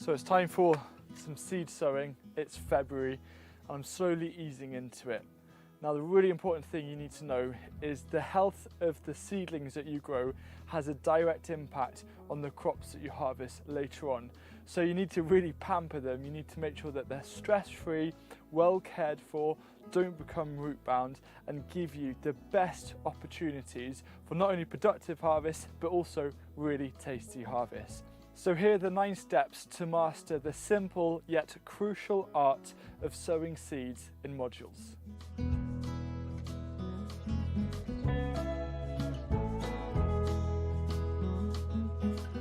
So it's time for some seed sowing. It's February and I'm slowly easing into it. Now the really important thing you need to know is the health of the seedlings that you grow has a direct impact on the crops that you harvest later on. So you need to really pamper them. You need to make sure that they're stress-free, well cared for, don't become root bound, and give you the best opportunities for not only productive harvest but also really tasty harvest. So here are the 9 steps to master the simple yet crucial art of sowing seeds in modules.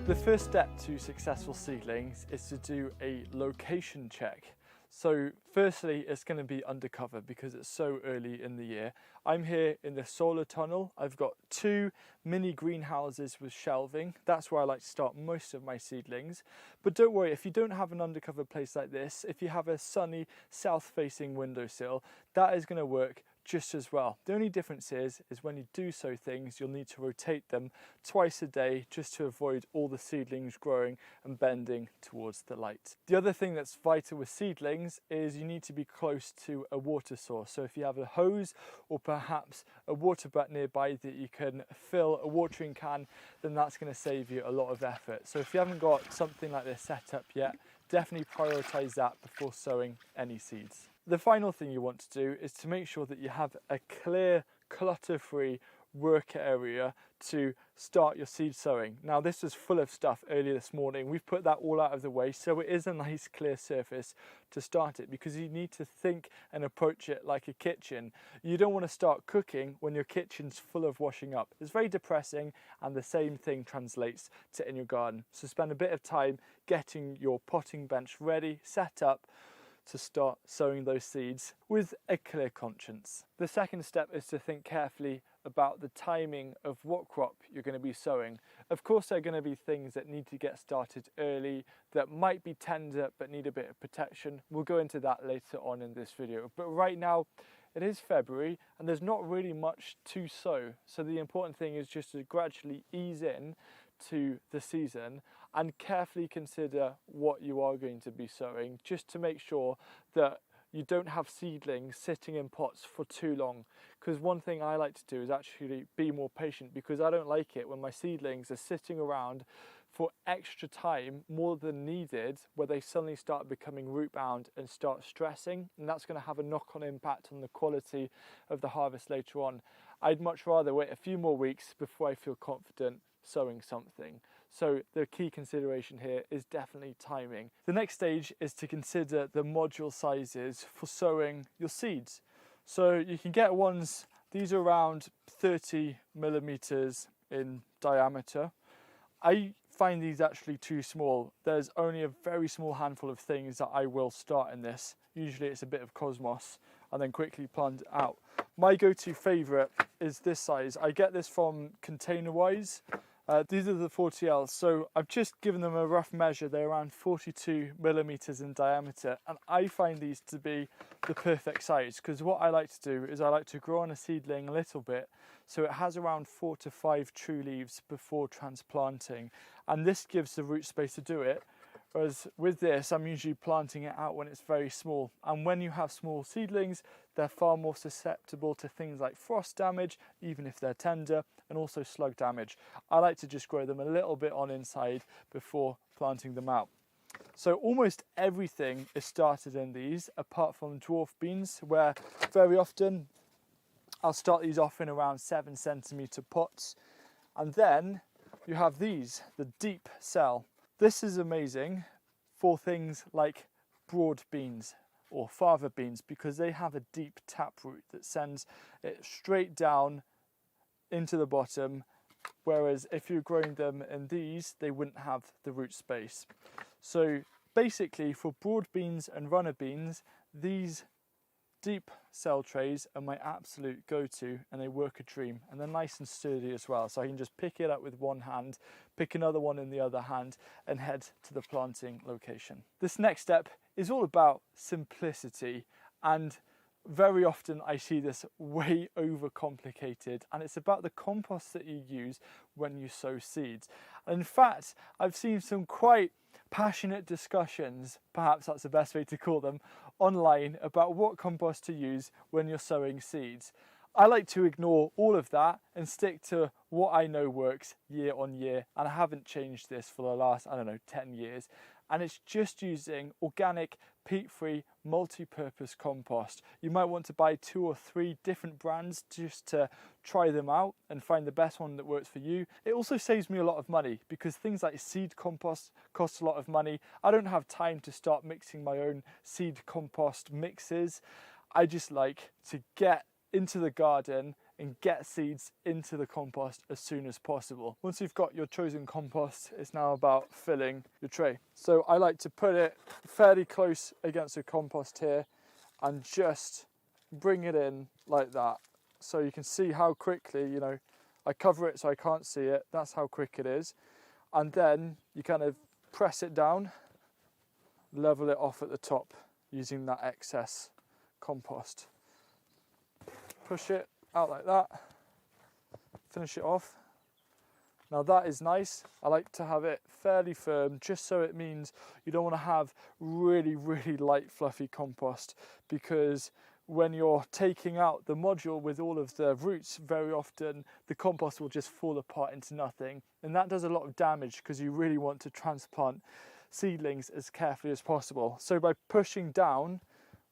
The first step to successful seedlings is to do a location check. So firstly, it's going to be undercover because it's so early in the year. I'm here in the solar tunnel. I've got 2 mini greenhouses with shelving. That's where I like to start most of my seedlings. But don't worry, if you don't have an undercover place like this, if you have a sunny south-facing windowsill, that is going to work just as well. The only difference is when you do sow things, you'll need to rotate them twice a day just to avoid all the seedlings growing and bending towards the light. The other thing that's vital with seedlings is you need to be close to a water source. So if you have a hose or perhaps a water butt nearby that you can fill a watering can, then that's going to save you a lot of effort. So if you haven't got something like this set up yet, definitely prioritize that before sowing any seeds. The final thing you want to do is to make sure that you have a clear, clutter-free work area to start your seed sowing. Now this was full of stuff earlier this morning. We've put that all out of the way, so it is a nice clear surface to start it, because you need to think and approach it like a kitchen. You don't want to start cooking when your kitchen's full of washing up. It's very depressing, and the same thing translates to in your garden. So spend a bit of time getting your potting bench ready, set up, to start sowing those seeds with a clear conscience. The second step is to think carefully about the timing of what crop you're going to be sowing. Of course, there are going to be things that need to get started early, that might be tender but need a bit of protection. We'll go into that later on in this video. But right now, it is February and there's not really much to sow. So the important thing is just to gradually ease in to the season and carefully consider what you are going to be sowing, just to make sure that you don't have seedlings sitting in pots for too long. Because one thing I like to do is actually be more patient, because I don't like it when my seedlings are sitting around for extra time, more than needed, where they suddenly start becoming root bound and start stressing, and that's going to have a knock-on impact on the quality of the harvest later on. I'd much rather wait a few more weeks before I feel confident sowing something. So the key consideration here is definitely timing. The next stage is to consider the module sizes for sowing your seeds. So you can get ones, these are around 30 millimeters in diameter. I find these actually too small. There's only a very small handful of things that I will start in this. Usually it's a bit of cosmos and then quickly plant it out. My go-to favorite is this size. I get this from Containerwise. These are the 40Ls, so I've just given them a rough measure. They're around 42 millimeters in diameter, and I find these to be the perfect size, because what I like to do is I like to grow on a seedling a little bit so it has around 4 to 5 true leaves before transplanting, and this gives the root space to do it. Whereas with this, I'm usually planting it out when it's very small. And when you have small seedlings, they're far more susceptible to things like frost damage, even if they're tender, and also slug damage. I like to just grow them a little bit on inside before planting them out. So almost everything is started in these, apart from dwarf beans, where very often I'll start these off in around 7cm pots. And then you have these, the deep cell. This is amazing for things like broad beans or fava beans, because they have a deep taproot that sends it straight down into the bottom, whereas if you're growing them in these, they wouldn't have the root space. So basically for broad beans and runner beans, these deep cell trays are my absolute go-to, and they work a dream, and they're nice and sturdy as well, so I can just pick it up with one hand, pick another one in the other hand, and head to the planting location. This next step is all about simplicity, and very often I see this way overcomplicated, and it's about the compost that you use when you sow seeds. In fact, I've seen some quite passionate discussions, perhaps that's the best way to call them, online about what compost to use when you're sowing seeds. I like to ignore all of that and stick to what I know works year on year, and I haven't changed this for the last, I don't know, 10 years. And it's just using organic, peat-free, multi-purpose compost. You might want to buy 2 or 3 different brands just to try them out and find the best one that works for you. It also saves me a lot of money because things like seed compost cost a lot of money. I don't have time to start mixing my own seed compost mixes. I just like to get into the garden and get seeds into the compost as soon as possible. Once you've got your chosen compost, it's now about filling your tray. So I like to put it fairly close against the compost here and just bring it in like that. So you can see how quickly, you know, I cover it so I can't see it. That's how quick it is. And then you kind of press it down, level it off at the top using that excess compost. Push it out like that, finish it off. Now that is nice. I like to have it fairly firm just so it means you don't want to have really light fluffy compost, because when you're taking out the module with all of the roots, very often the compost will just fall apart into nothing, and that does a lot of damage because you really want to transplant seedlings as carefully as possible. So by pushing down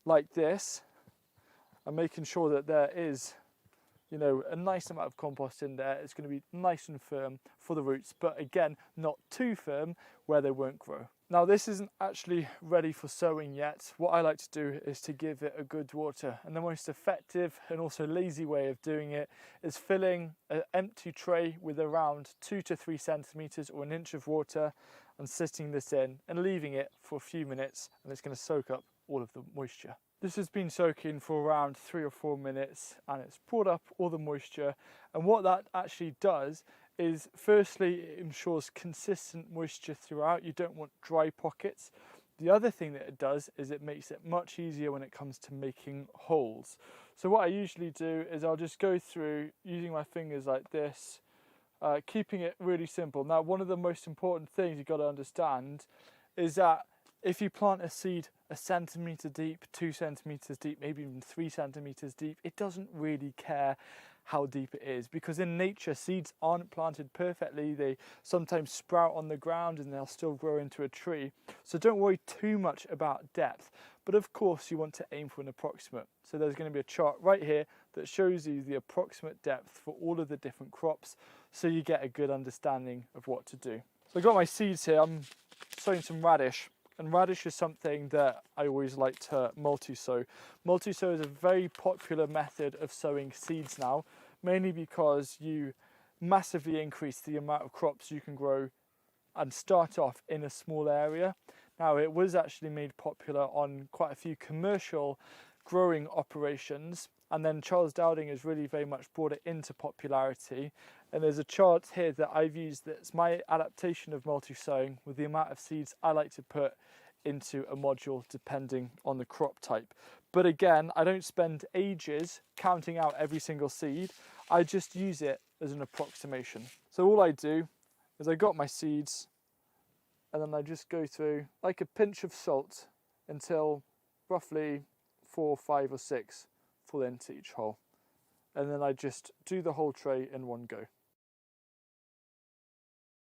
like this and making sure that there is, you know, a nice amount of compost in there, it's going to be nice and firm for the roots, but again, not too firm where they won't grow. Now this isn't actually ready for sowing yet. What I like to do is to give it a good water, and the most effective and also lazy way of doing it is filling an empty tray with around 2 to 3 centimeters or 1 inch of water and sitting this in and leaving it for a few minutes, and it's going to soak up all of the moisture. This has been soaking for around 3 or 4 minutes and it's brought up all the moisture, and what that actually does is, firstly, it ensures consistent moisture throughout. You don't want dry pockets. The other thing that it does is it makes it much easier when it comes to making holes. So what I usually do is I'll just go through using my fingers like this, keeping it really simple. Now one of the most important things you've got to understand is that if you plant a seed 1 centimetre deep, 2 centimetres deep, maybe even 3 centimetres deep, it doesn't really care how deep it is, because in nature seeds aren't planted perfectly. They sometimes sprout on the ground and they'll still grow into a tree. So don't worry too much about depth, but of course you want to aim for an approximate. So there's going to be a chart right here that shows you the approximate depth for all of the different crops, so you get a good understanding of what to do. So I've got my seeds here. I'm sowing some radish. And radish is something that I always like to multi-sow. Multi-sow is a very popular method of sowing seeds now, mainly because you massively increase the amount of crops you can grow and start off in a small area. Now it was actually made popular on quite a few commercial growing operations, and then Charles Dowding has really very much brought it into popularity. And there's a chart here that I've used that's my adaptation of multi-sowing with the amount of seeds I like to put into a module depending on the crop type. But again, I don't spend ages counting out every single seed. I just use it as an approximation. So all I do is I got my seeds and then I just go through like a pinch of salt until roughly 4, 5 or 6 fall into each hole. And then I just do the whole tray in one go.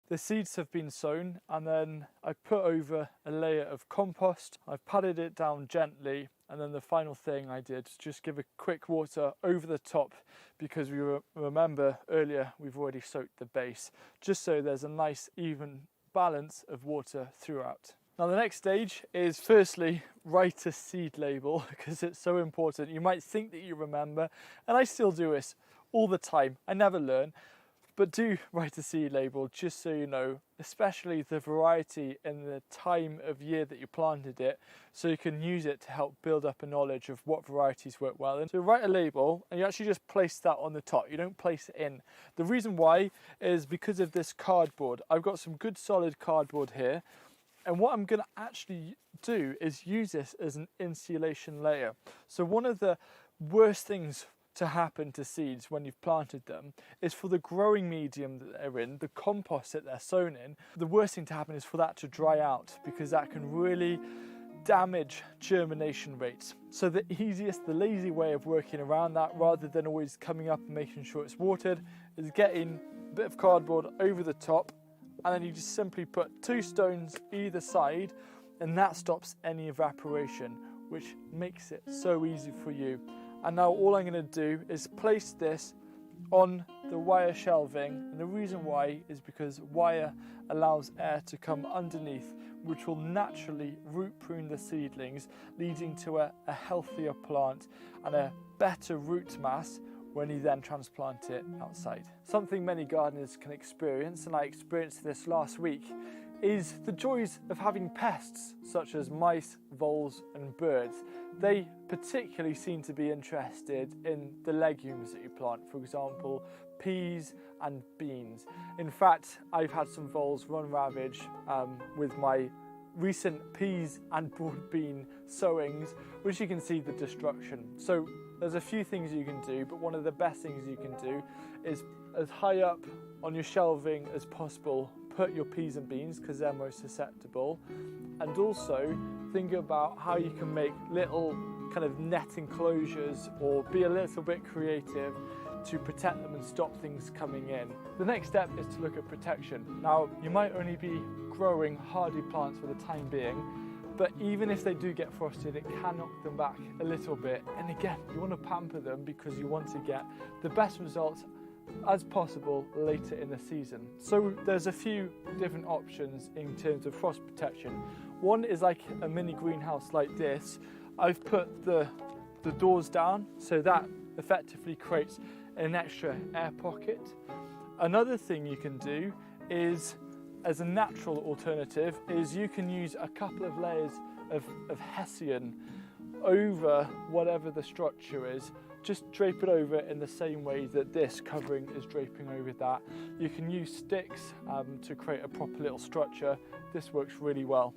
The seeds have been sown, and then I put over a layer of compost. I've patted it down gently, and then the final thing I did was just give a quick water over the top, because we remember earlier we've already soaked the base, just so there's a nice even balance of water throughout. Now the next stage is, firstly, write a seed label, because it's so important. You might think that you remember, and I still do this all the time. I never learn. But do write a seed label just so you know, especially the variety and the time of year that you planted it, so you can use it to help build up a knowledge of what varieties work well. And so write a label and you actually just place that on the top. You don't place it in. The reason why is because of this cardboard. I've got some good solid cardboard here, and what I'm going to actually do is use this as an insulation layer. So one of the worst things to happen to seeds when you've planted them is for the growing medium that they're in, the compost that they're sown in, the worst thing to happen is for that to dry out, because that can really damage germination rates. So the easiest, the lazy way of working around that, rather than always coming up and making sure it's watered, is getting a bit of cardboard over the top, and then you just simply put 2 stones either side, and that stops any evaporation, which makes it so easy for you. And now all I'm going to do is place this on the wire shelving, and the reason why is because wire allows air to come underneath, which will naturally root prune the seedlings, leading to a healthier plant and a better root mass when you then transplant it outside. Something many gardeners can experience, and I experienced this last week, is the joys of having pests such as mice, voles and birds. They particularly seem to be interested in the legumes that you plant, for example, peas and beans. In fact, I've had some voles run ravage with my recent peas and broad bean sowings, which you can see the destruction. So there's a few things you can do, but one of the best things you can do is, as high up on your shelving as possible, put your peas and beans, because they're most susceptible, and also think about how you can make little kind of net enclosures or be a little bit creative to protect them and stop things coming in. The next step is to look at protection. Now, you might only be growing hardy plants for the time being, but even if they do get frosted, it can knock them back a little bit. And again, you want to pamper them because you want to get the best results as possible later in the season. So there's a few different options in terms of frost protection. One is like a mini greenhouse like this. I've put the doors down, so that effectively creates an extra air pocket. Another thing you can do is, as a natural alternative, is you can use a couple of layers of hessian over whatever the structure is. Just drape it over in the same way that this covering is draping over that. You can use sticks to create a proper little structure. This works really well.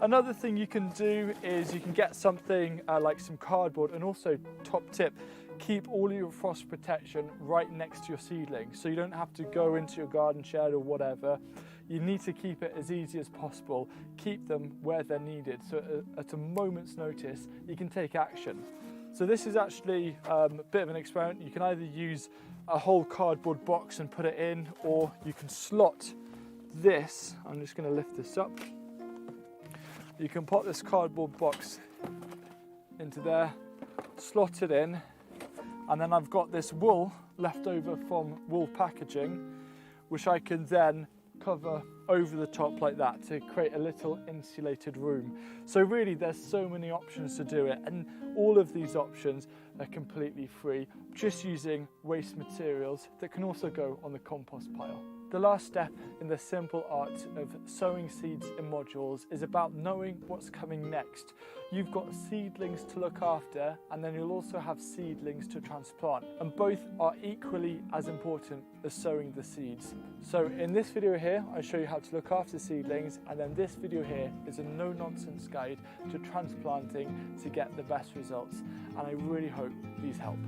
Another thing you can do is you can get something like some cardboard, and also, top tip, keep all your frost protection right next to your seedlings, so you don't have to go into your garden shed or whatever. You need to keep it as easy as possible. Keep them where they're needed, so at a moment's notice you can take action. So this is actually a bit of an experiment. You can either use a whole cardboard box and put it in, or you can slot this. I'm just going to lift this up. You can put this cardboard box into there, slot it in, and then I've got this wool left over from wool packaging, which I can then cover over the top like that to create a little insulated room. So really there's so many options to do it, and all of these options are completely free, just using waste materials that can also go on the compost pile. The last step in the simple art of sowing seeds in modules is about knowing what's coming next. You've got seedlings to look after, and then you'll also have seedlings to transplant, and both are equally as important as sowing the seeds. So in this video here, I show you how to look after seedlings, and then this video here is a no-nonsense guide to transplanting to get the best results, and I really hope these help.